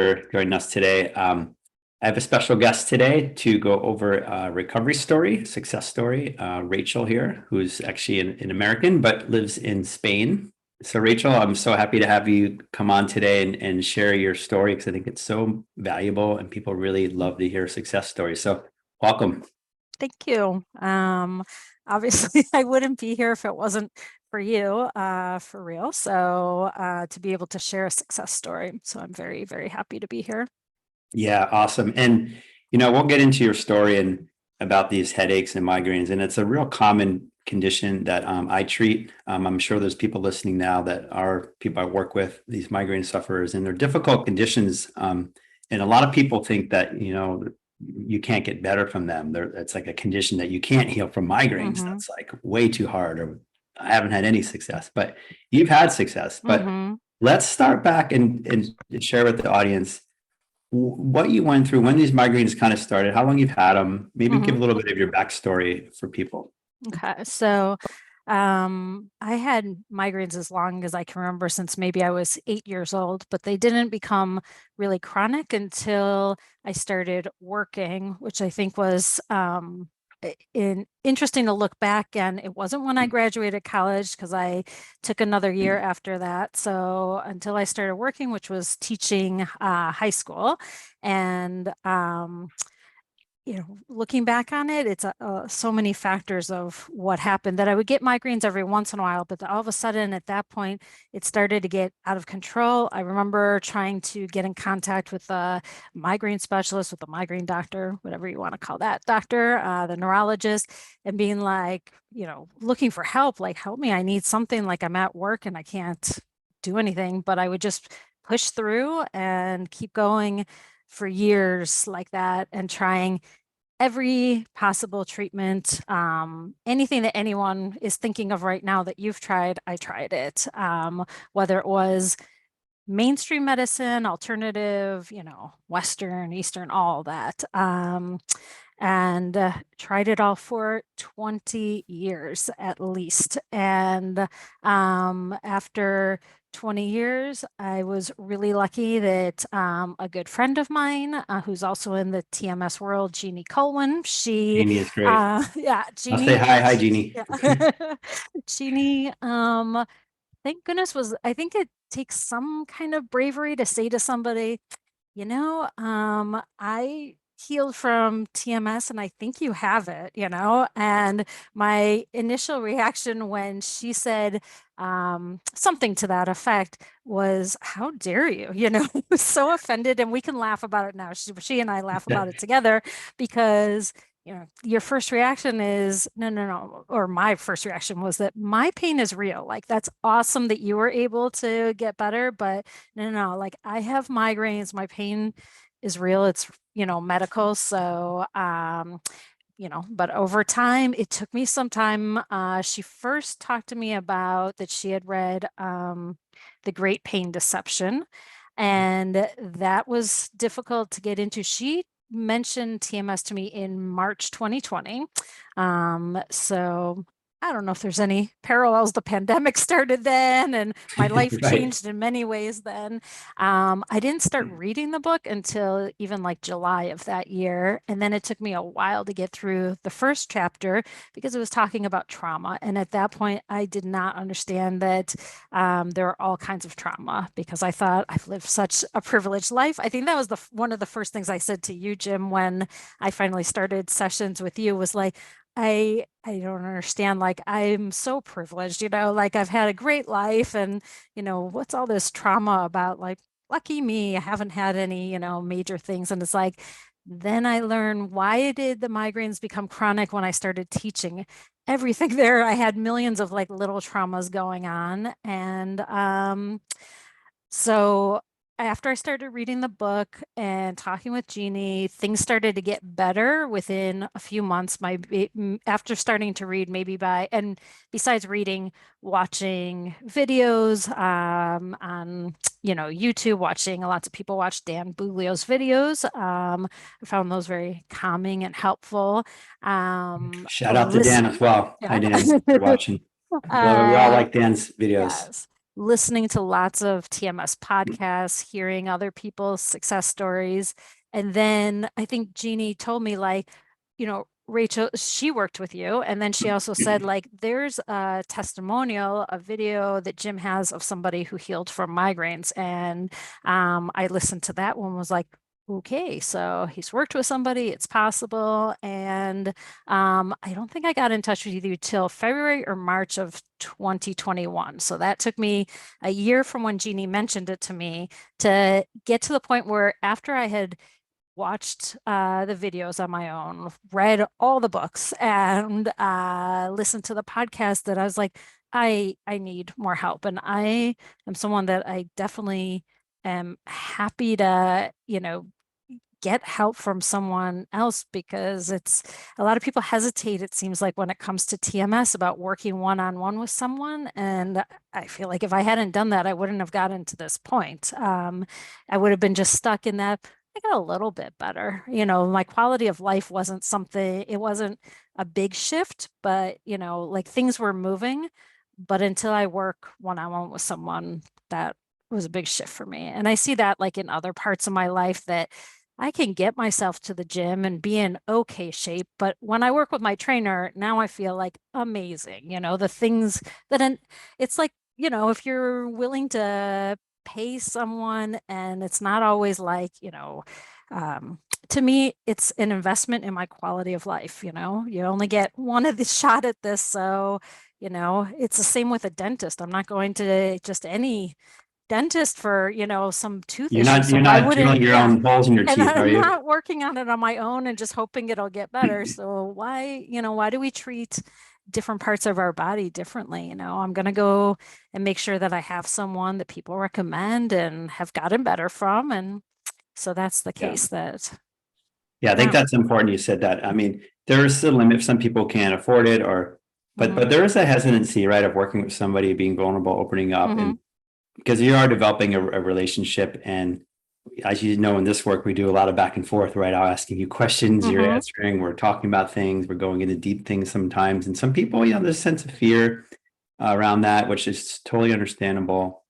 for joining us today. I have a special guest today to go over a recovery story, success story. Rachel here, who's actually an American but lives in Spain. So Rachel, I'm so happy to have you come on today and share your story because I think it's so valuable and people really love to hear success stories. So welcome. Thank you. Obviously, I wouldn't be here if it wasn't for you, for real. So to be able to share a success story. So I'm very, very happy to be here. Yeah, awesome. And we'll get into your story and about these headaches and migraines, and it's a real common condition that I treat. I'm sure there's people listening now that are people I work with, these migraine sufferers, and they're difficult conditions. And a lot of people think that you can't get better from them. It's like a condition that you can't heal from migraines. Mm-hmm. That's like way too hard, or I haven't had any success. But you've had success. But Mm-hmm. let's start back and share with the audience what you went through, when these migraines kind of started, how long you've had them, maybe give a little bit of your backstory for people. Okay. So I had migraines as long as I can remember since maybe I was 8 years old, but they didn't become really chronic until I started working, which I think was interesting to look back. And it wasn't when I graduated college because I took another year after that. So until I started working, which was teaching high school, and looking back on it, it's so many factors of what happened that I would get migraines every once in a while, but all of a sudden at that point, it started to get out of control. I remember trying to get in contact with a migraine specialist, with a migraine doctor, whatever you want to call that doctor, the neurologist, and being like, looking for help, like, help me, I need something, like I'm at work and I can't do anything, but I would just push through and keep going for years like that and trying every possible treatment, anything that anyone is thinking of right now that you've tried, I tried it. Whether it was mainstream medicine, alternative, Western, Eastern, all that. And tried it all for 20 years at least. And after 20 years, I was really lucky that a good friend of mine, who's also in the TMS world, Jeannie Colwin, Jeannie is great. yeah, I'll say Jeannie, hi. Hi, Jeannie. yeah. Jeannie, thank goodness I think it takes some kind of bravery to say to somebody, I healed from TMS and I think you have it, and my initial reaction when she said something to that effect was, how dare you? I was so offended, and we can laugh about it now. She and I laugh about it together because your first reaction is no, no, no. Or my first reaction was that my pain is real. Like, that's awesome that you were able to get better, but no, no, no. Like, I have migraines. My pain is real. It's, medical. So, but over time, it took me some time. She first talked to me about that she had read The Great Pain Deception, and that was difficult to get into. She mentioned TMS to me in March 2020. So I don't know if there's any parallels. The pandemic started then, and my life Right. changed in many ways then. I didn't start reading the book until even like July of that year. And then it took me a while to get through the first chapter because it was talking about trauma. And at that point, I did not understand that there are all kinds of trauma because I thought I've lived such a privileged life. I think that was one of the first things I said to you, Jim, when I finally started sessions with you, was like, I don't understand. Like, I'm so privileged, like I've had a great life, and what's all this trauma about? Like, lucky me, I haven't had any, major things. And it's like, then I learned, why did the migraines become chronic when I started teaching everything there? I had millions of like little traumas going on. And so after I started reading the book and talking with Jeannie, things started to get better within a few months. After starting to read, maybe and besides reading, watching videos on YouTube, watching lots of people watch Dan Buglio's videos. I found those very calming and helpful. Shout out to Dan as well. Hi, Yeah. Dan, for watching. We all Uh, like Dan's videos. Yes. listening to lots of TMS podcasts, hearing other people's success stories. And then I think Jeannie told me, like, Rachel, she worked with you. And then she also said, like, there's a testimonial, a video that Jim has of somebody who healed from migraines. And I listened to that one, was like, okay, so he's worked with somebody, it's possible. And I don't think I got in touch with you till February or March of 2021. So that took me a year from when Jeannie mentioned it to me to get to the point where, after I had watched the videos on my own, read all the books, and listened to the podcast, that I was like, I need more help. And I am someone that I definitely am happy to, get help from someone else, because it's a lot of people hesitate, it seems like, when it comes to TMS, about working one-on-one with someone. And I feel like if I hadn't done that, I wouldn't have gotten to this point. I would have been just stuck in that. I got a little bit better. My quality of life wasn't something, it wasn't a big shift, but like, things were moving. But until I work one-on-one with someone, that was a big shift for me. And I see that, like, in other parts of my life, that I can get myself to the gym and be in okay shape. But when I work with my trainer, now I feel like amazing. The things it's like, if you're willing to pay someone, and it's not always like, um, to me, it's an investment in my quality of life. You only get one of the shot at this. So, it's the same with a dentist. I'm not going to just any dentist for, some tooth You're issue. not So you're why not wouldn't, drilling your yeah. own holes in your And teeth, are I'm you? not working on it on my own and just hoping it'll get better. So why do we treat different parts of our body differently? I'm going to go and make sure that I have someone that people recommend and have gotten better from. And so that's the Yeah. case that Yeah, I think now. that's important you said that. I mean, there is a limit if some people can't afford it, or Hmm. but there is a hesitancy, right, of working with somebody, being vulnerable, opening up, Hmm. and because you are developing a relationship. And as you know, in this work, we do a lot of back and forth, right? I'm asking you questions, you're Hmm. answering, we're talking about things, we're going into deep things sometimes. And some people, there's a sense of fear around that, which is totally understandable.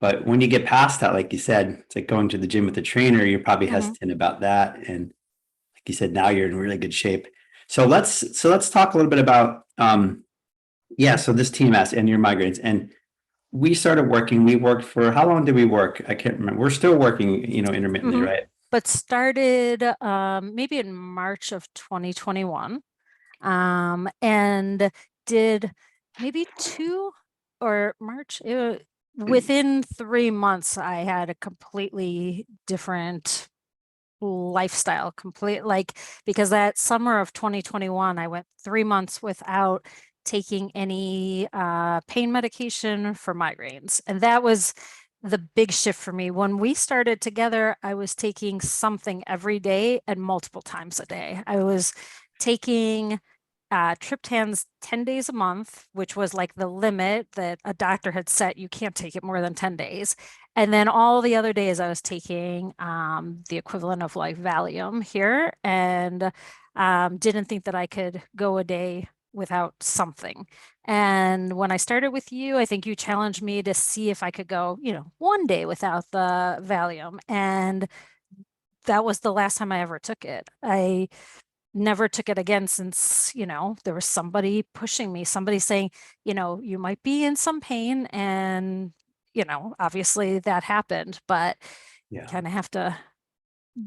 But when you get past that, like you said, it's like going to the gym with the trainer, you're probably Hmm. hesitant about that. And like you said, now you're in really good shape. So let's talk a little bit about yeah, so this TMS and your migraines. And we started working, we worked for how long did we work? I can't remember. We're still working, intermittently, Hmm. right? But started maybe in March of 2021. And did maybe two, or March, within 3 months, I had a completely different lifestyle, because that summer of 2021, I went 3 months without taking any pain medication for migraines. And that was the big shift for me. When we started together, I was taking something every day and multiple times a day. I was taking triptans 10 days a month, which was like the limit that a doctor had set. You can't take it more than 10 days. And then all the other days I was taking the equivalent of like Valium here, and didn't think that I could go a day without something. And when I started with you, I think you challenged me to see if I could go, one day without the Valium. And that was the last time I ever took it. I never took it again since, there was somebody pushing me, somebody saying, you might be in some pain. And, obviously that happened, but Yeah. kind of have to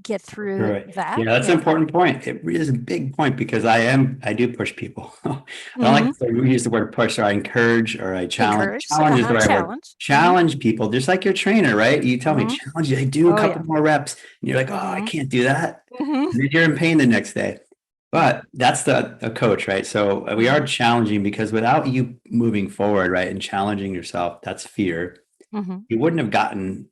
get through Right. that. Yeah, that's an Yeah. important point. It really is a big point because I do push people. I don't like Hmm. to say we use the word push, or I encourage, or I challenge. Encourage. Challenge is the right word. Challenge. Hmm. Challenge people, just like your trainer, right? You tell me, Hmm. challenge you, I do a Oh yeah. couple more reps, and you're like, oh, I Hmm. can't do that. Hmm. And then you're in pain the next day. Yeah. But that's a coach, right? So we are Hmm. challenging because without you moving forward, right, and challenging yourself, that's fear. Hmm. You wouldn't have gotten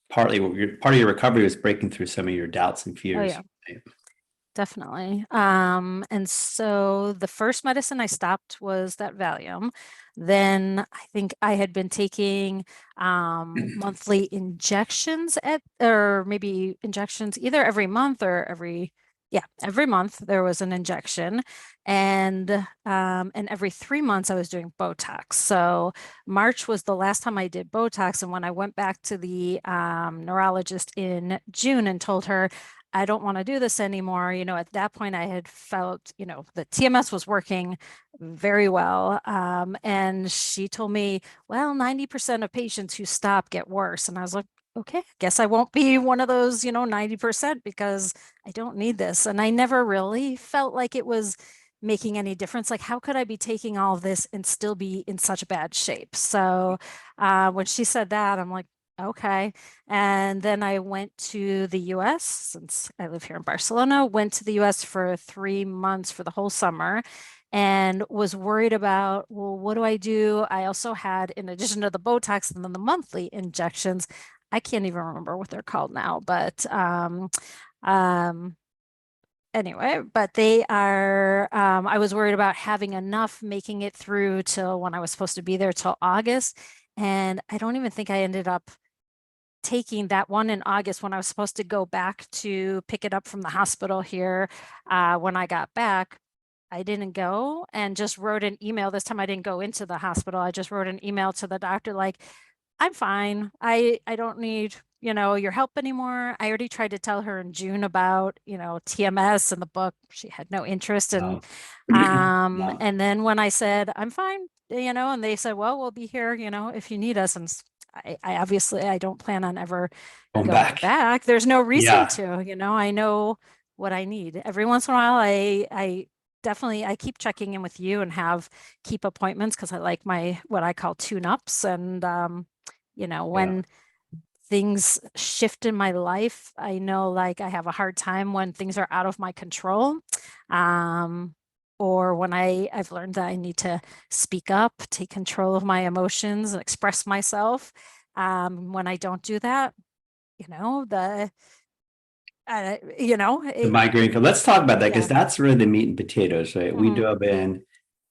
partly part of your recovery was breaking through some of your doubts and Oh fears. yeah. Definitely. And so the first medicine I stopped was that Valium. Then I think I had been taking monthly injections, or maybe injections either every month or every Yeah, every month there was an injection, and every 3 months I was doing Botox. So March was the last time I did Botox, and when I went back to the neurologist in June and told her I don't want to do this anymore, at that point I had felt, the TMS was working very well, and she told me, well, 90% of patients who stop get worse, and I was like, okay, I guess I won't be one of those, 90% because I don't need this. And I never really felt like it was making any difference. Like, how could I be taking all of this and still be in such bad shape? So when she said that, I'm like, okay. And then I went to the US since I live here in Barcelona, went to the US for 3 months for the whole summer and was worried about, well, what do I do? I also had, in addition to the Botox and then the monthly injections, I can't even remember what they're called now, but um, anyway, but they are, I was worried about having enough, making it through till when I was supposed to be there till August. And I don't even think I ended up taking that one in August when I was supposed to go back to pick it up from the hospital here. When I got back, I didn't go and just wrote an email. This time I didn't go into the hospital. I just wrote an email to the doctor like, I'm fine. I don't need, your help anymore. I already tried to tell her in June about, TMS and the book. She had no interest in. Wow. Wow. And then when I said, I'm fine, and they said, well, we'll be here, if you need us. And I obviously I don't plan on ever Going going back. back. There's no reason Yeah. to, I know what I need. Every once in a while, I definitely I keep checking in with you and have keep appointments because I like my what I call tune-ups and Yeah. when things shift in my life, I know like I have a hard time when things are out of my control. Um, or when I've learned that I need to speak up, take control of my emotions and express myself. When I don't do that, the The migraine. Let's talk about that because yeah. that's really the meat and potatoes, right? We Hmm. dove in,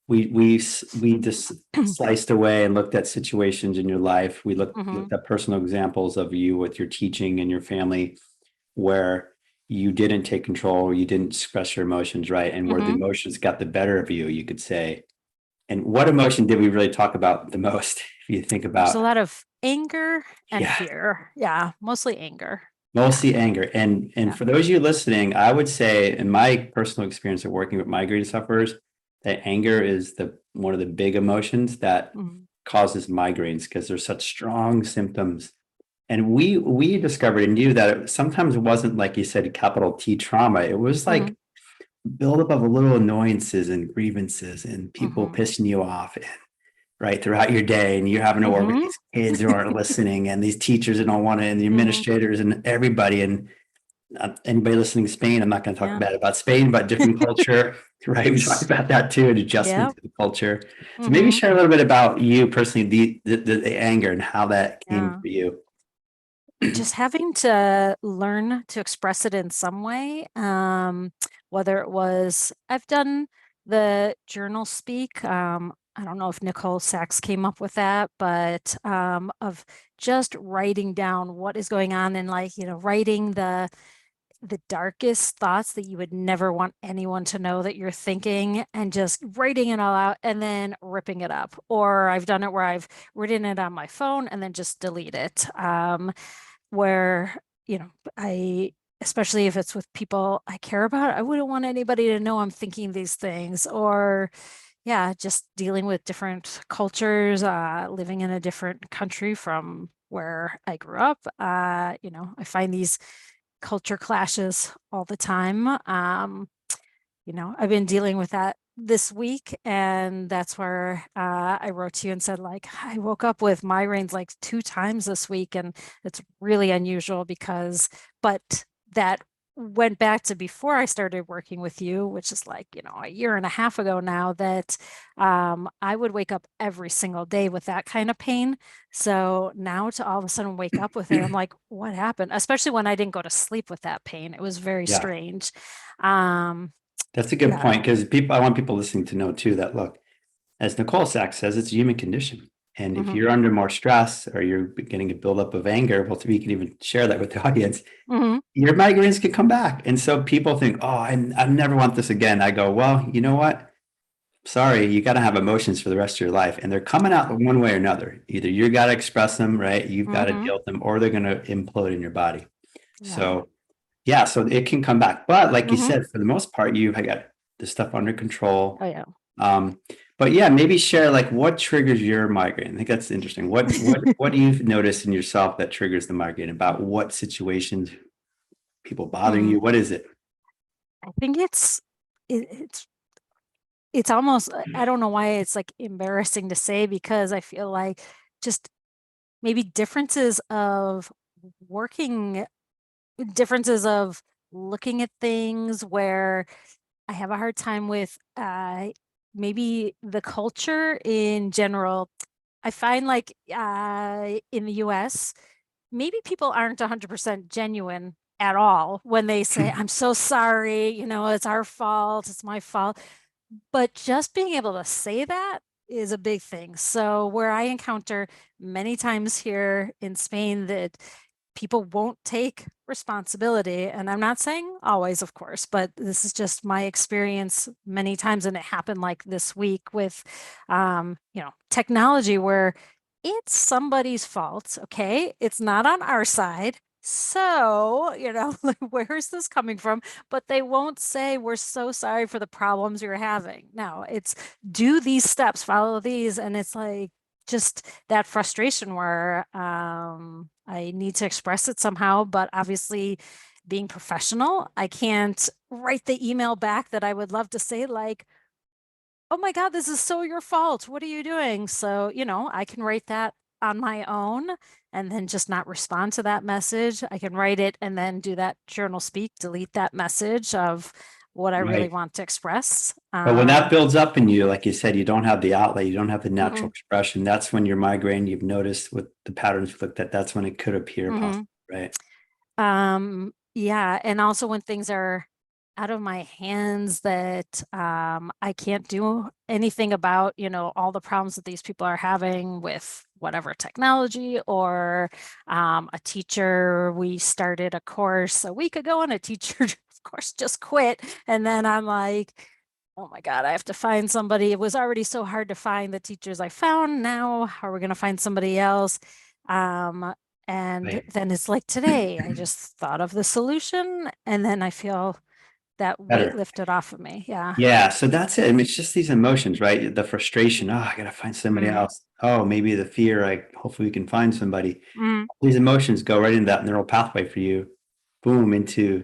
we just sliced away and looked at situations in your life. We Hmm. looked at personal examples of you with your teaching and your family where you didn't take control, you didn't express your emotions right, and where the Hmm. emotions got the better of you, you could say. And what emotion did we really talk about the most? If you think There's a about, lot of anger and yeah, fear. Yeah, mostly anger. Yeah. mostly anger. And Yeah. for those of you listening, I would say, in my personal experience of working with migraine sufferers, that anger is the one of the big emotions that Hmm. causes migraines because they're such strong symptoms. And we discovered in you that sometimes it wasn't like you said capital T trauma. It was Hmm. like buildup of little annoyances and grievances and people Hmm. pissing you off right throughout your day, and you're having to work with Hmm. these kids who aren't listening and these teachers that don't want to and the Hmm. administrators and everybody. And anybody listening to Spain, I'm not going to talk Yeah. bad about Spain, but different culture, right? We talked about that too, an adjustment Yeah. to the culture. So maybe Hmm. share a little bit about you personally, the anger and how that came Yeah. for you. Just having to learn to express it in some way. Whether it was, I've done the journal speak. I don't know if Nicole Sachs came up with that, but of just writing down what is going on and like, writing the darkest thoughts that you would never want anyone to know that you're thinking and just writing it all out and then ripping it up. Or I've done it where I've written it on my phone and then just delete it. Where, I, especially if it's with people I care about, I wouldn't want anybody to know I'm thinking these things. Or, yeah, just dealing with different cultures, living in a different country from where I grew up. I find these culture clashes all the time. I've been dealing with that this week, and that's where I wrote to you and said, like, I woke up with migraines like 2 times this week, and it's really unusual but that went back to before I started working with you, which is like, a year and a half ago now, that I would wake up every single day with that kind of pain. So now to all of a sudden wake up with it, I'm like, what happened? Especially when I didn't go to sleep with that pain. It was very Yeah, strange. Um, that's a good yeah. point because I want people listening to know too that look, as Nicole Sachs says, it's a human condition. And if Mhm. you're under more stress or you're getting a buildup of anger, well, we can even share that with the audience. Mhm. Your migraines can come back. And so people think, oh, I never want this again. I go, well, you know what? Sorry, you got to have emotions for the rest of your life. And they're coming out one way or another. Either you got to express them, right? You've got to Mhm. deal with them, or they're going to implode in your body. Yeah. So, yeah, so it can come back. But like you Mhm. said, for the most part, you've got the stuff under control. Oh yeah. Um, but yeah, maybe share like what triggers your migraine. I think that's interesting. What do you notice in yourself that triggers the migraine? About what situations, people bothering Hmm. you? What is it? I think it's it's almost, I don't know why it's like embarrassing to say, because I feel like just maybe working differences of looking at things where I have a hard time with maybe the culture in general. I find like in the US, maybe people aren't 100% genuine at all when they say, I'm so sorry, it's our fault, it's my fault. But just being able to say that is a big thing. So, where I encounter many times here in Spain that people won't take responsibility. And I'm not saying always, of course, but this is just my experience many times. And it happened like this week with, technology where it's somebody's fault. Okay. It's not on our side. So, like, where is this coming from? But they won't say, we're so sorry for the problems you're having. No, it's do these steps, follow these. And it's like, just that frustration where I need to express it somehow, but obviously being professional, I can't write the email back that I would love to say, like, oh my God, this is so your fault. What are you doing? So, I can write that on my own and then just not respond to that message. I can write it and then do that journal speak, delete that message of what I really Right. want to express. But when that builds up in you, like you said, you don't have the outlet, you don't have the natural Mhm, expression. That's when your migraine, you've noticed with the patterns we looked at, that's when it could appear possible, mhm. right? Yeah, and also when things are out of my hands that I can't do anything about, all the problems that these people are having with whatever technology or a teacher. We started a course a week ago and a teacher, of course, just quit. And then I'm like, oh my God, I have to find somebody. It was already so hard to find the teachers I found. Now, how are we going to find somebody else? Um, and Right. then it's like today, I just thought of the solution and then I feel that weight Better. lifted off of me. Yeah. Yeah. So that's it. I mean, it's just these emotions, right? The frustration. Oh, I gotta find somebody Mm, else. Oh, maybe the fear. Hopefully we can find somebody. mm, These emotions go right into that neural pathway for you. Boom, mm,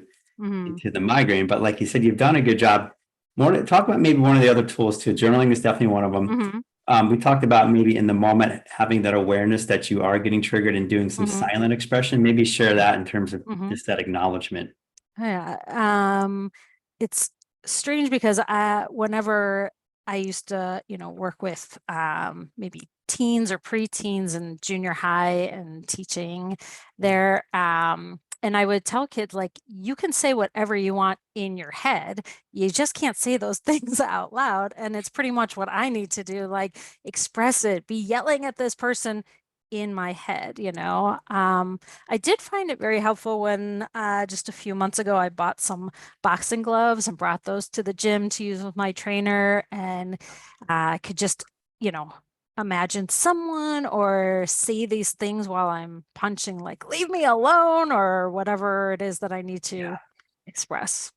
into the migraine. But like you said, you've done a good job. Talk about maybe one of the other tools too. Journaling is definitely one of them. mm, We talked about maybe in the moment having that awareness that you are getting triggered and doing some mm, silent expression. Maybe share that in terms of mm. just that acknowledgement. Yeah. It's strange because whenever I used to, work with maybe teens or preteens and junior high and teaching there, and I would tell kids like, you can say whatever you want in your head. You just can't say those things out loud. And it's pretty much what I need to do, like express it, be yelling at this person in my head. I did find it very helpful when just a few months ago I bought some boxing gloves and brought those to the gym to use with my trainer, and I could just, you know, imagine someone or see these things while I'm punching, like leave me alone or whatever it is that I need Yeah. to express.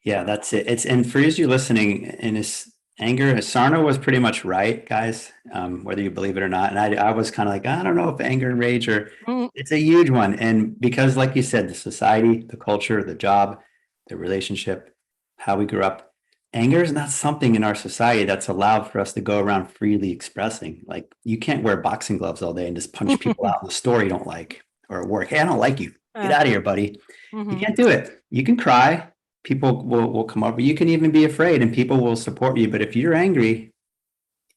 Yeah, that's it. And for you listening, in his anger, Sarno was pretty much right, guys. Whether you believe it or not. And I was kind of like, I don't know if anger and rage are. Mm, It's a huge one, and because, like you said, the society, the culture, the job, the relationship, how we grew up, anger is not something in our society that's allowed for us to go around freely expressing. Like you can't wear boxing gloves all day and just punch people out in the store you don't like or at work. Hey, I don't like you. Get uh, out of here, buddy. You mhm, can't do it. You can cry, people will come over. You can even be afraid and people will support you. But if you're angry,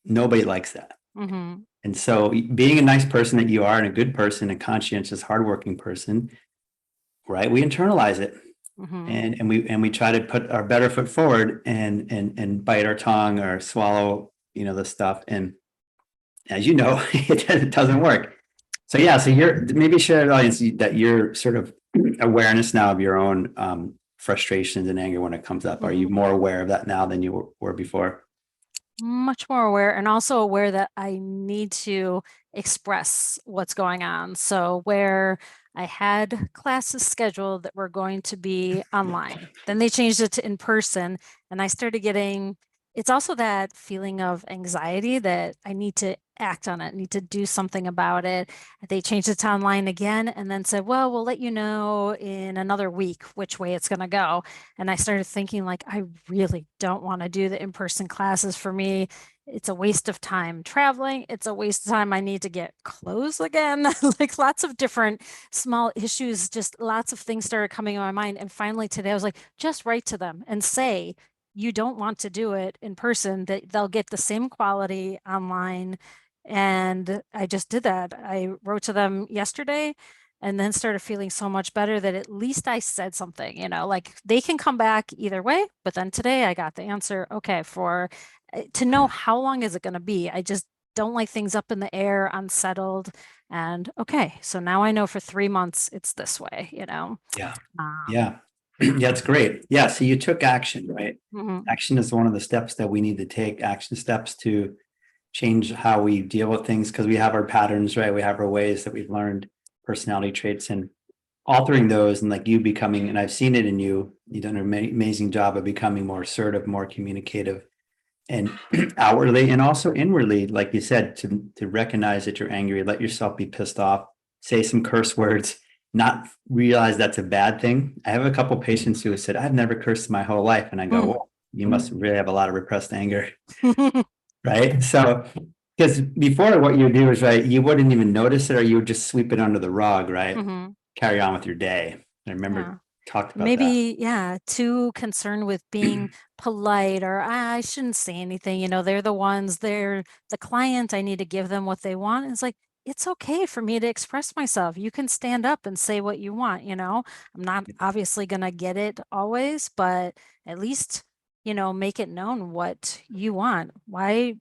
nobody likes that. mhm, And so being a nice person that you are and a good person, a conscientious, hardworking person, right? We internalize it mhm, and we try to put our better foot forward and bite our tongue or swallow, the stuff. And as you know, it doesn't work. So yeah, so you're maybe share with the audience that you're sort of awareness now of your own frustrations and anger when it comes up. Are you Mhm. more aware of that now than you were before? Much more aware and also aware that I need to express what's going on. So where I had classes scheduled that were going to be online, then they changed it to in person, and I started getting, it's also that feeling of anxiety that I need to act on it, need to do something about it. They changed it to online again and then said, well, we'll let you know in another week which way it's going to go. And I started thinking, like, I really don't want to do the in-person classes. For me, it's a waste of time traveling. It's a waste of time. I need to get clothes again. Like lots of different small issues, just lots of things started coming in my mind. And finally today I was like, just write to them and say, you don't want to do it in person, that they'll get the same quality online. And I just did that. I wrote to them yesterday and then started feeling so much better that at least I said something, like they can come back either way. But then today I got the answer, okay, for to know how long is it going to be. I just don't like things up in the air, unsettled. And okay, so now I know for 3 months it's this way. Yeah. Um, Yeah. Yeah, it's great. Yeah. So you took action, right? mhm, Action is one of the steps that we need to take, action steps to change how we deal with things because we have our patterns, right? We have our ways that we've learned, personality traits, and altering those and like you becoming, and I've seen it in you, you've done an amazing job of becoming more assertive, more communicative and outwardly and also inwardly, like you said, to recognize that you're angry, let yourself be pissed off, say some curse words, not realize that's a bad thing. I have a couple patients who have said, I've never cursed my whole life. And I go, mm. well, you must really have a lot of repressed anger, right? So because before what you do is right, you wouldn't even notice it or you would just sweep it under the rug, right? Mhm. Carry on with your day. I remember Yeah. talked about that. Maybe, yeah, too concerned with being polite or I shouldn't say anything. They're the ones, they're the client. I need to give them what they want. It's like, it's okay for me to express myself. You can stand up and say what you want. I'm not obviously going to get it always, but at least, make it known what you want. Why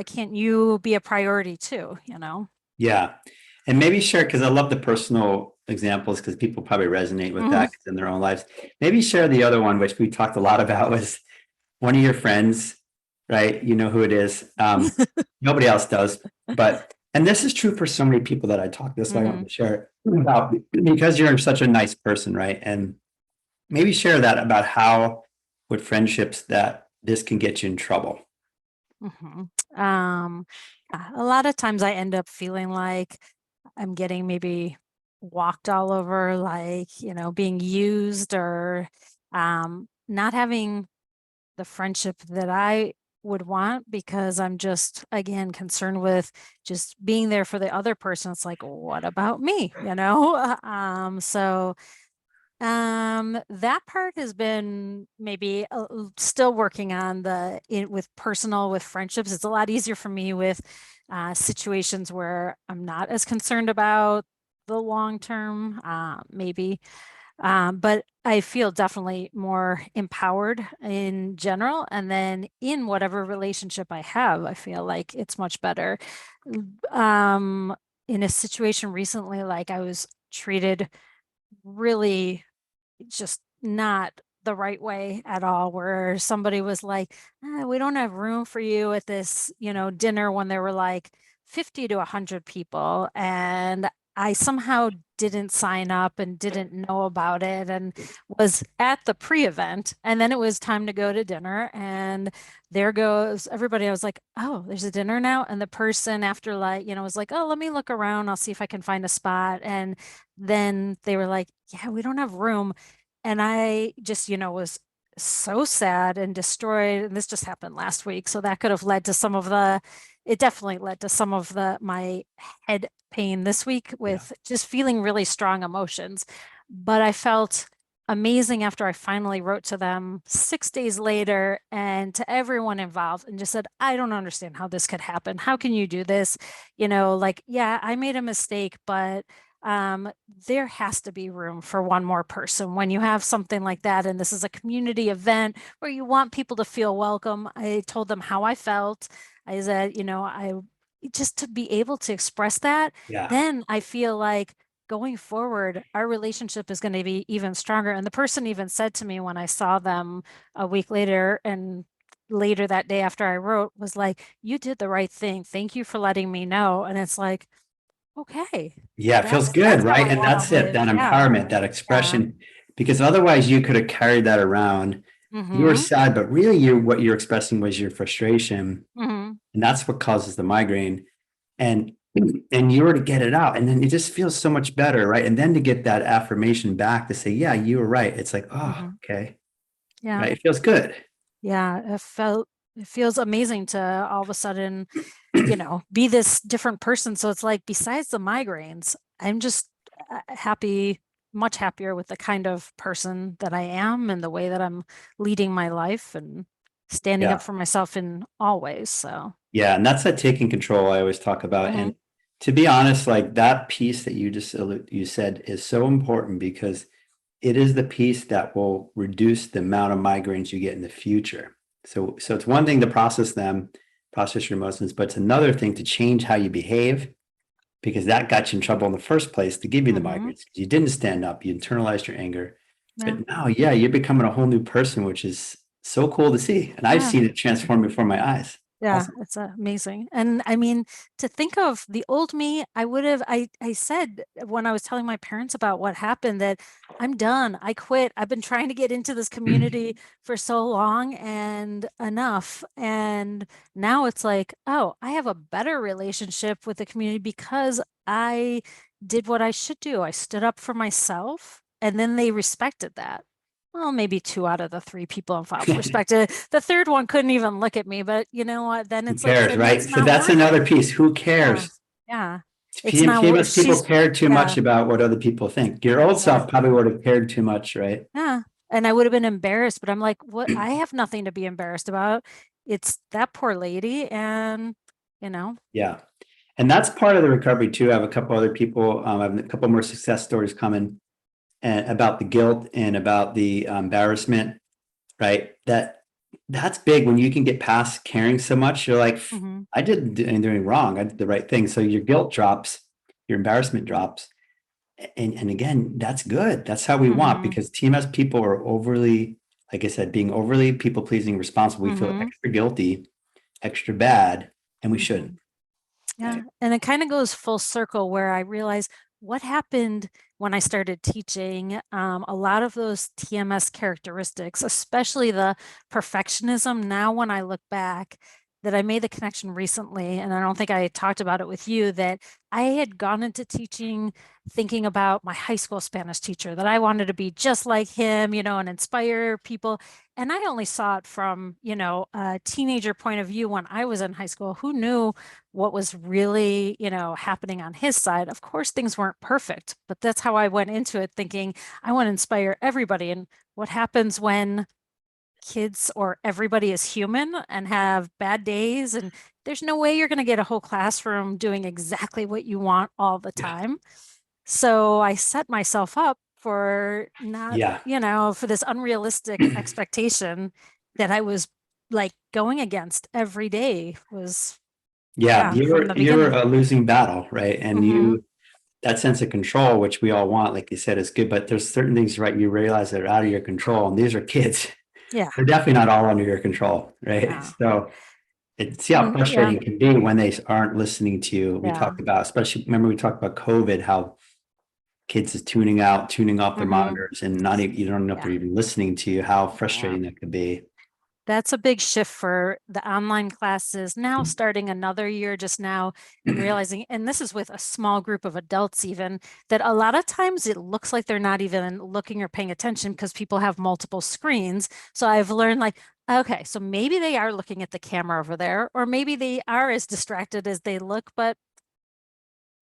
can't you be a priority too? Yeah. And maybe share, because I love the personal examples because people probably resonate with Mhm. that in their own lives. Maybe share the other one, which we talked a lot about, was one of your friends, right? You know who it is. Nobody else does. But, and this is true for so many people that I talk, this is why I wanted Mhm. to share it about because you're such a nice person, right? And maybe share that about how with friendships that this can get you in trouble. Mhm. Um, a lot of times I end up feeling like I'm getting maybe walked all over, like, being used or not having the friendship that I would want because I'm just, again, concerned with just being there for the other person. It's like, what about me? So that part has been maybe still working on with personal, with friendships. It's a lot easier for me with situations where I'm not as concerned about the long term, maybe. But I feel definitely more empowered in general. And then in whatever relationship I have, I feel like it's much better. Um, in a situation recently, like I was treated really just not the right way at all, where somebody was like, we don't have room for you at this, dinner when there were like 50 to 100 people. And I somehow didn't sign up and didn't know about it and was at the pre-event. And then it was time to go to dinner. And there goes everybody. I was like, oh, there's a dinner now. And the person after was like, oh, let me look around. I'll see if I can find a spot. And then they were like, yeah, we don't have room. And I just, was so sad and destroyed. And this just happened last week. So that could have led to it definitely led to some of my head pain this week Yeah. with just feeling really strong emotions. But I felt amazing after I finally wrote to them 6 days later and to everyone involved and just said, I don't understand how this could happen. How can you do this? Like, yeah, I made a mistake, but um, there has to be room for one more person when you have something like that. And this is a community event where you want people to feel welcome. I told them how I felt. I said, I just to be able to express that, Yeah. then I feel like going forward, our relationship is going to be even stronger. And the person even said to me when I saw them a week later and later that day after I wrote was like, you did the right thing. Thank you for letting me know. And it's like, okay, Yeah, it feels good, that's how right? I And want to that's it, live. that Yeah. empowerment, that Yeah. expression, because otherwise you could have carried that around. You were Mm-hmm. sad, but really what you're expressing was your frustration. Mm-hmm. And that's what causes the migraine. And you were to get it out, and then it just feels so much better, right? And then to get that affirmation back to say, yeah, you were right. It's like, oh, Mm-hmm. okay, Yeah. right. It feels good. Yeah. It feels amazing to all of a sudden, be this different person. So it's like, besides the migraines, I'm just happy, much happier with the kind of person that I am and the way that I'm leading my life and standing up Yeah. for myself in all ways. So, Yeah. And that's that taking control I always talk about. mhm, And to be honest, like that piece that you said is so important because it is the piece that will reduce the amount of migraines you get in the future. So it's one thing to process them, process your emotions, but it's another thing to change how you behave because that got you in trouble in the first place to give you the mhm, migraines. You didn't stand up, you internalized your anger. yeah. But now, yeah, you're becoming a whole new person, which is so cool to see. And I've Yeah. seen it transform before my eyes. Yeah, Awesome. it's amazing. And I mean, to think of the old me, I said when I was telling my parents about what happened that I'm done. I quit. I've been trying to get into this community for so long and enough. And now it's like, oh, I have a better relationship with the community because I did what I should do. I stood up for myself, and then they respected that. Well, maybe two out of the three people involved respected it. The third one couldn't even look at me, but you know what? Then Who it's like, cares, then it's right? So not that's worth another it. piece. Who Yeah. cares? Yeah. It's not worth Famous people she's care too yeah, much about what other people think. Your old yeah, self probably would have cared too much, right? yeah. And I would have been embarrassed, but I'm like, what? I have nothing to be embarrassed about. It's that poor lady, and you know, Yeah. And that's part of the recovery too. I have a couple other people, I have a couple more success stories coming about the guilt and about the embarrassment, right? That's big when you can get past caring so much. You're like, hmm, I didn't do anything wrong. I did the right thing. So your guilt drops, your embarrassment drops. And again, that's good. That's how we want hmm, because TMS people are overly, like I said, being overly people pleasing, responsible. We feel hmm, extra guilty, extra bad, and we hmm. shouldn't. Yeah. Right? And it kind of goes full circle where I realize what happened when I started teaching. A lot of those TMS characteristics, especially the perfectionism, now when I look back, that I made the connection recently, and I don't think I talked about it with you, that I had gone into teaching thinking about my high school Spanish teacher, that I wanted to be just like him, and inspire people. And I only saw it from, a teenager point of view when I was in high school. Who knew what was really, happening on his side? Of course, things weren't perfect, but that's how I went into it thinking I want to inspire everybody. And what happens when kids or everybody is human and have bad days? And there's no way you're going to get a whole classroom doing exactly what you want all the Yeah. time. So I set myself up for not, Yeah. for this unrealistic expectation that I was like going against every day was, Yeah. yeah, from the You're beginning. a losing battle, right? And Hmm. that sense of control, which we all want, like you said, is good. But there's certain things, right? You realize that are out of your control. And these are kids. Yeah. They're definitely not all under your control, right? No. So see how And yeah. frustrating it can be when they aren't listening to you. We Yeah. talked about, especially remember we talked about COVID, how kids is tuning out, tuning off their Hmm. monitors, and not even you don't know if Yeah. they're even listening to you. How Yeah. frustrating that could be. That's a big shift for the online classes now, starting another year just now, and realizing, and this is with a small group of adults, even that a lot of times it looks like they're not even looking or paying attention because people have multiple screens. So I've learned, like, okay, so maybe they are looking at the camera over there, or maybe they are as distracted as they look, but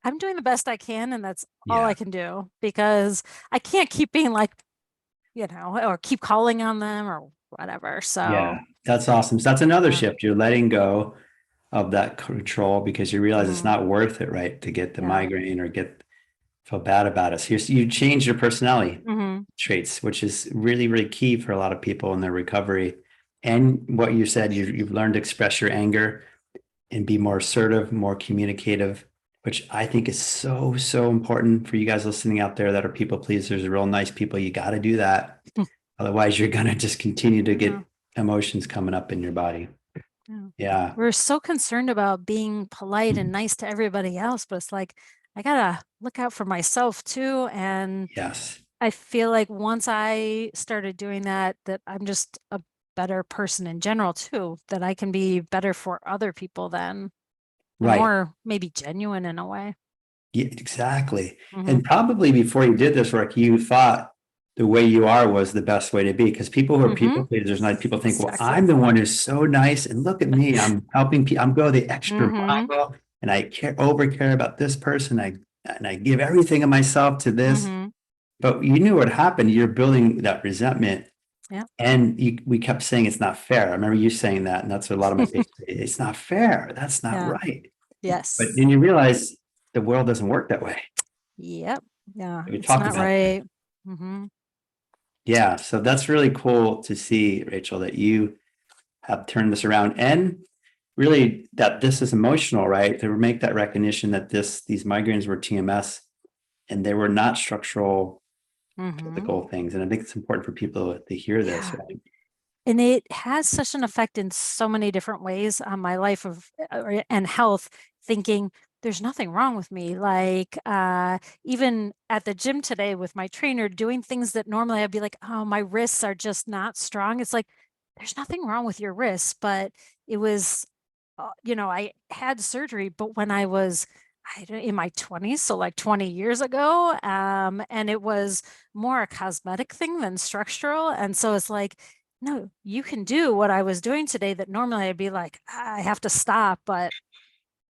I'm doing the best I can, and that's all I Yeah, can do because I can't keep being like, or keep calling on them or whatever. So, yeah, that's awesome. So that's another yeah. shift. You're letting go of that control because you realize it's Hmm. not worth it, right? To get the Yeah. migraine or get feel bad about it. So you change your personality Hmm. traits, which is really, really key for a lot of people in their recovery. And what you said, you've learned to express your anger and be more assertive, more communicative, which I think is so, so important for you guys listening out there that are people pleasers, real nice people. You got to do that. Otherwise, you're going to just continue to Yeah. get emotions coming up in your body. Yeah. Yeah. We're so concerned about being polite and nice to everybody else, but it's like I gotta look out for myself too. And Yes. I feel like once I started doing that, that I'm just a better person in general too, that I can be better for other people then and Right. more maybe genuine in a way. Yeah, exactly. Hmm. And probably before you did this work, you thought the way you are was the best way to be. Because people who are Hmm. people pleasers, like people think, well, Exactly. I'm the one who's so nice, and look at me, I'm helping people. I'm go the extra Hmm. mile, and I over care about this person. I give everything of myself to this. Hmm. But you knew what happened. You're building that resentment, Yeah. and we kept saying it's not fair. I remember you saying that, and that's what a lot of my patients say. It's not fair. That's not Yeah. right. But Yes. then you realize the world doesn't work that way. Yep. Yeah. We It's talked not about that. right. Hmm. Yeah, so that's really cool to see, Rachel, that you have turned this around and really that this is emotional, right? To make that recognition that these migraines were TMS and they were not structural Hmm. physical things. And I think it's important for people to hear this, Yeah. right? And it has such an effect in so many different ways on my life of and health, thinking there's nothing wrong with me. Like even at the gym today with my trainer doing things that normally I'd be like, oh, my wrists are just not strong. It's like there's nothing wrong with your wrists, but it was I had surgery, but when I was in my 20s, so like 20 years ago, and it was more a cosmetic thing than structural. And so it's like, no, you can do what I was doing today that normally I'd be like, I have to stop. But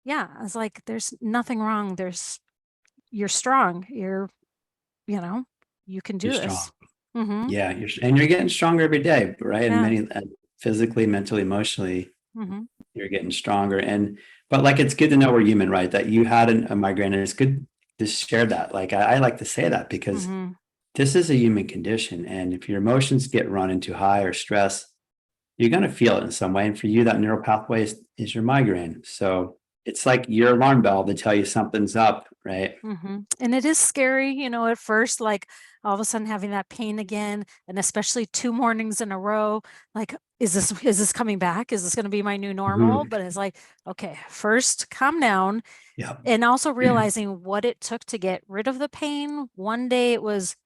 yeah, I was like, there's nothing wrong. You're strong. You know, you can You're do strong. this. Mm-hmm. Yeah, and you're getting stronger every day, right? And Yeah. many physically, mentally, emotionally, Mm-hmm. you're getting stronger. And but like it's good to know we're human, right? That you had a migraine, and it's good to share that. Like I like to say that because Mm-hmm. this is a human condition. And if your emotions get run into high or stress, you're going to feel it in some way. And for you, that neural pathway is your migraine. So it's like your alarm bell to tell you something's up, right? Mm-hmm. And it is scary, at first, like all of a sudden having that pain again, and especially 2 mornings in a row. Like, is this coming back? Is this going to be my new normal? Mhm. But it's like, okay, first calm down, Yeah. and also realizing what it took to get rid of the pain. One day it was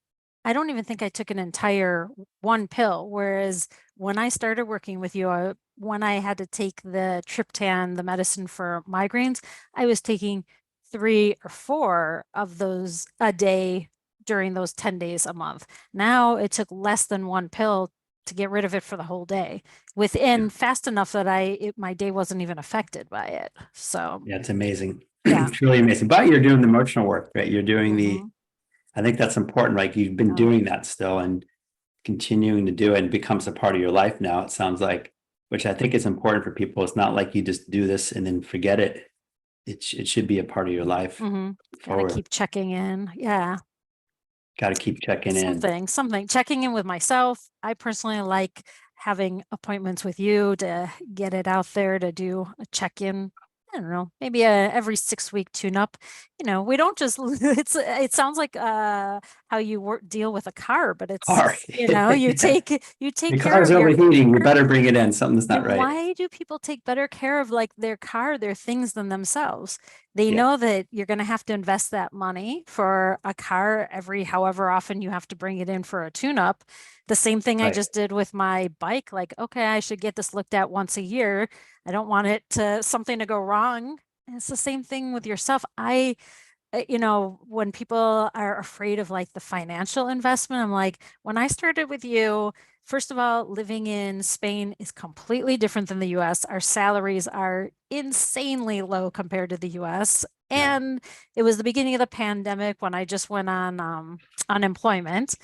I don't even think I took an entire one pill. Whereas when I started working with you, when I had to take the triptan, the medicine for migraines, I was taking 3 or 4 of those a day during those 10 days a month. Now it took less than one pill to get rid of it for the whole day Yeah. within fast enough that my day wasn't even affected by it. So Yeah. It's amazing. yeah. It's really amazing. But you're doing the emotional work, right? You're doing Hmm. I think that's important. Like you've been Yeah. doing that still and continuing to do it and becomes a part of your life now. It sounds like, which I think is important for people. It's not like you just do this and then forget it. It should be a part of your life Hmm. Got to forward. keep checking in. Yeah. Got to keep checking in. Something, checking in with myself. I personally like having appointments with you to get it out there to do a check-in. I don't know, maybe every 6 week tune-up. We don't just it sounds like how you deal with a car, but it's Car. you Yeah. take The care car's of your overheating. You car. better bring it in. Something's not And right. why do people take better care of like their car, their things than themselves? They Yeah. know that you're going to have to invest that money for a car every however often you have to bring it in for a tune-up. The same thing I Right. just did with my bike. Like, okay, I should get this looked at once a year. I don't want it to something to go wrong. And it's the same thing with yourself. When people are afraid of like the financial investment, I'm like, when I started with you, first of all, living in Spain is completely different than the US. Our salaries are insanely low compared to the US. Yeah. And it was the beginning of the pandemic when I just went on unemployment.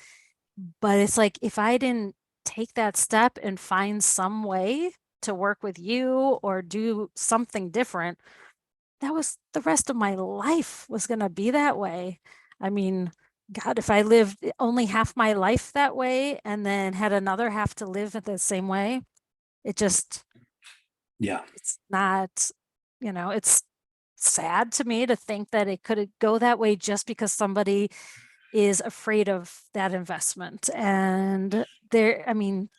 But it's like, if I didn't take that step and find some way to work with you or do something different, that was the rest of my life was going to be that way. I mean, God, if I lived only half my life that way and then had another half to live the same way, it just, Yeah. it's not. it's sad to me to think that it could go that way just because somebody is afraid of that investment. And I mean,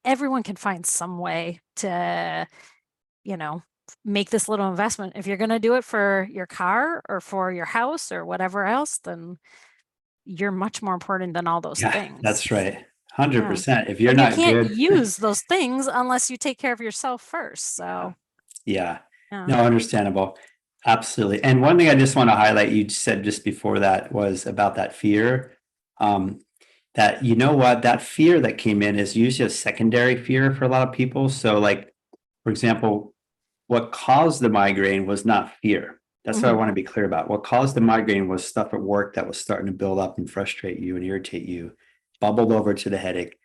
everyone can find some way to, you know, make this little investment. If you're going to do it for your car or for your house or whatever else, then you're much more important than all those Yeah, things. that's right. Yeah. 100%. If you're And you not can't good, use those things unless you take care of yourself first. yeah, So, yeah. yeah. No, understandable. Absolutely. And one thing I just want to highlight, you said just before that was about that fear. Um, that you know what, that fear that came in is usually a secondary fear for a lot of people. So, like, for example, what caused the migraine was not fear. That's what I Hmm. want to be clear about. What caused the migraine was stuff at work that was starting to build up and frustrate you and irritate you, bubbled over to the headache.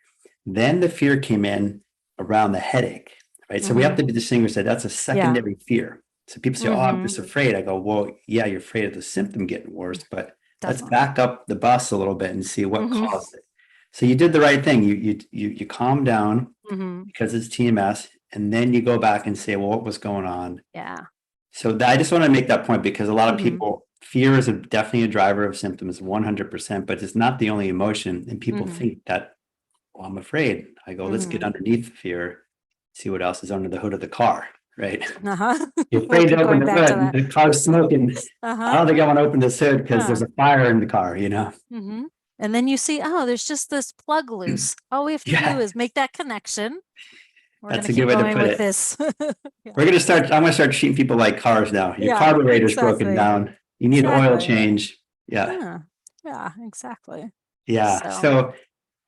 Then the fear came in around the headache, right? So we have Hmm. to distinguish that that's a Yeah. secondary fear. So people say, "Oh, I'm Hmm. just afraid." I go, "Well, yeah, you're afraid of the symptom getting worse, but let's Definitely. back up the bus a little bit and see what Hmm. caused it." So you did the right thing. You calm down Hmm. because it's TMS, and then you go back and say, "Well, what was going on?" Yeah. So I just want to make that point because a lot of Hmm. people fear is definitely a driver of symptoms 100%, but it's not the only emotion. And people Hmm. think that, well, I'm afraid. I go, let's get Hmm. underneath the fear, see what else is under the hood of the car, right? Uh-huh. You're We'll afraid to keep open going the back to hood, that. the car's smoking. I Uh-huh. don't think I want to open this hood because Yeah. there's a fire in the car. Hmm. And then you see, oh, there's just this plug loose. All we have to do Yeah, is make that connection. We're going that's to a good keep way to going put with it. this. Yeah. I'm gonna start treating people like cars now. Your Yeah, carburetor's broken exactly. down. You need oil Exactly. change. Yeah. Yeah. Yeah, exactly. Yeah. So, So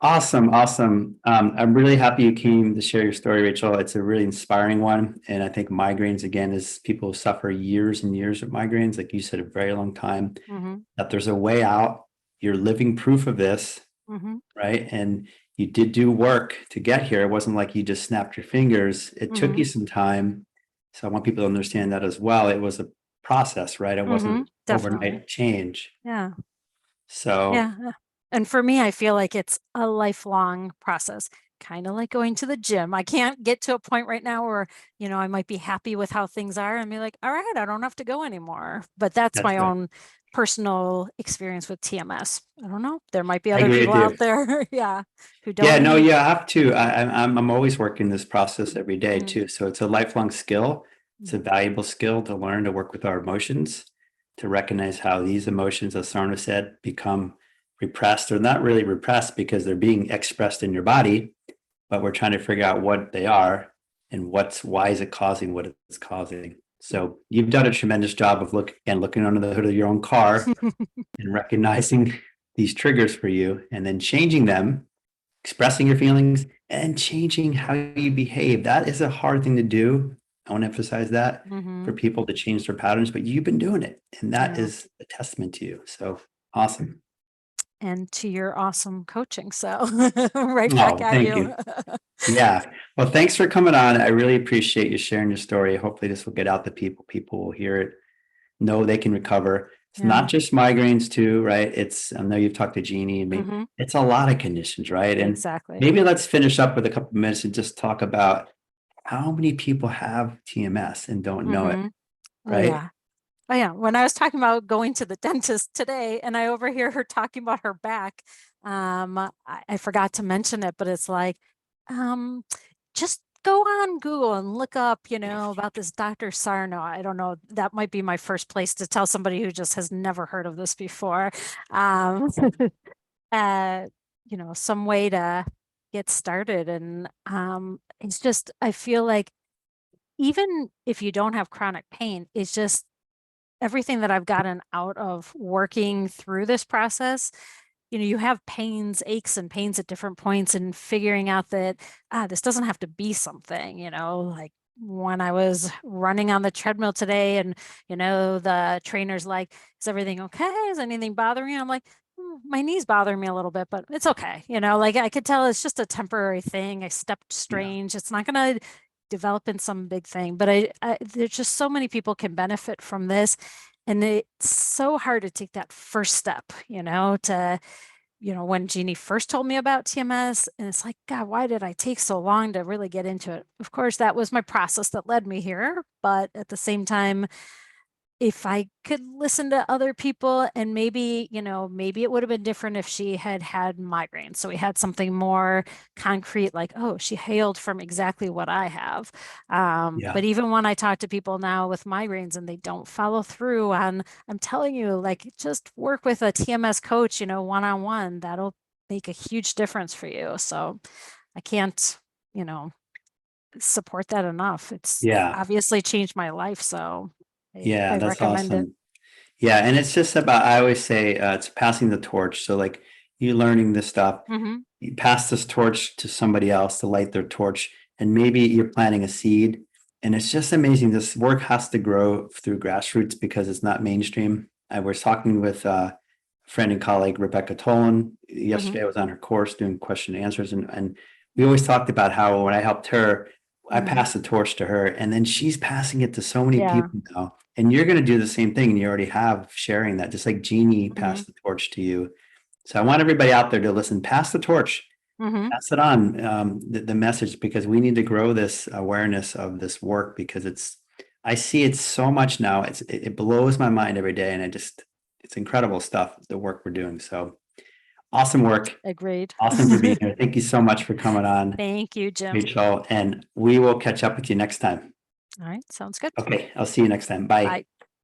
awesome. Awesome. I'm really happy you came to share your story, Rachel. It's a really inspiring one. And I think migraines, again, is people suffer years and years of migraines, like you said, a very long time, hmm. that there's a way out. You're living proof of this, Hmm. right? And you did do work to get here. It wasn't like you just snapped your fingers. It took you Hmm. some time. So I want people to understand that as well. It was a process, right? It wasn't Hmm. Definitely. overnight change. Yeah. So Yeah. And for me, I feel like it's a lifelong process, kind of like going to the gym. I can't get to a point right now where, I might be happy with how things are and be like, all right, I don't have to go anymore. But that's that's my right. own personal experience with TMS. I don't know. There might be I other agree people with out you. there, yeah, who Yeah, don't no, need. you have to. I'm always working this process every day Mhm. too. So it's a lifelong skill. It's a Mhm. valuable skill to learn to work with our emotions, to recognize how these emotions, as Sarna said, become repressed or not really repressed because they're being expressed in your body, but we're trying to figure out what they are and why is it causing what it's causing. So you've done a tremendous job of looking under the hood of your own car and recognizing these triggers for you and then changing them, expressing your feelings and changing how you behave. That is a hard thing to do. I want to emphasize that for Mhm. people to change their patterns, but you've been doing it. And that Yeah. is a testament to you. So awesome. And to your awesome coaching. So right back Oh, at thank you. you. Yeah. Well, thanks for coming on. I really appreciate you sharing your story. Hopefully, this will get out to people. People will hear it, know they can recover. It's Yeah. not just migraines, too, right? I know you've talked to Jeannie and me. Hmm. It's a lot of conditions, right? And Exactly. maybe let's finish up with a couple of minutes and just talk about how many people have TMS and don't know it, Hmm. Oh right? yeah. Oh yeah. When I was talking about going to the dentist today and I overhear her talking about her back, I forgot to mention it, but it's like, um, just go on Google and look up, about this Dr. Sarno. I don't know. That might be my first place to tell somebody who just has never heard of this before. Um, uh, some way to get started. And it's just, I feel like even if you don't have chronic pain, it's just everything that I've gotten out of working through this process. You have pains, aches, and pains at different points, and figuring out that this doesn't have to be something, like when I was running on the treadmill today, and the trainer's like, "Is everything okay? Is anything bothering you?" I'm like, My knee's bothering me a little bit, but it's okay." Like I could tell it's just a temporary thing. I stepped Yeah. strange. It's not gonna develop in some big thing, but there's just so many people can benefit from this, and it's so hard to take that first step, to when Jeannie first told me about TMS, and it's like, God, why did I take so long to really get into it? Of course, that was my process that led me here. But at the same time, if I could listen to other people, and maybe it would have been different if she had had migraines. So we had something more concrete, like, oh, she hailed from exactly what I have. Yeah. But even when I talk to people now with migraines and they don't follow through on, I'm telling you, like, just work with a TMS coach, one on one. That'll make a huge difference for you. So I can't, you know, support that enough. It's Yeah. obviously changed my life. So Yeah. I That's recommend it. awesome. Yeah. And it's just about, I always say, it's passing the torch. So like you learning this stuff, Hmm. you pass this torch to somebody else to light their torch, and maybe you're planting a seed. And it's just amazing. This work has to grow through grassroots because it's not mainstream. I was talking with a friend and colleague, Rebecca Tolan. Hmm. Yesterday I was on her course doing question and answers, and we always talked about how when I helped her, I Hmm. passed the torch to her, and then she's passing it to so many Yeah. people now. And you're going to do the same thing, and you already have sharing that, just like Jeannie Hmm. passed the torch to you. So I want everybody out there to listen, pass the torch, Hmm. pass it on, the message, because we need to grow this awareness of this work, because I see it so much now. It blows my mind every day, and it's incredible stuff, the work we're doing. So awesome work. Agreed. Awesome for being here. Thank you so much for coming on, Thank you, Jim. Rachel, and we will catch up with you next time. All right. Sounds good. Okay, I'll see you next time. Bye. Bye.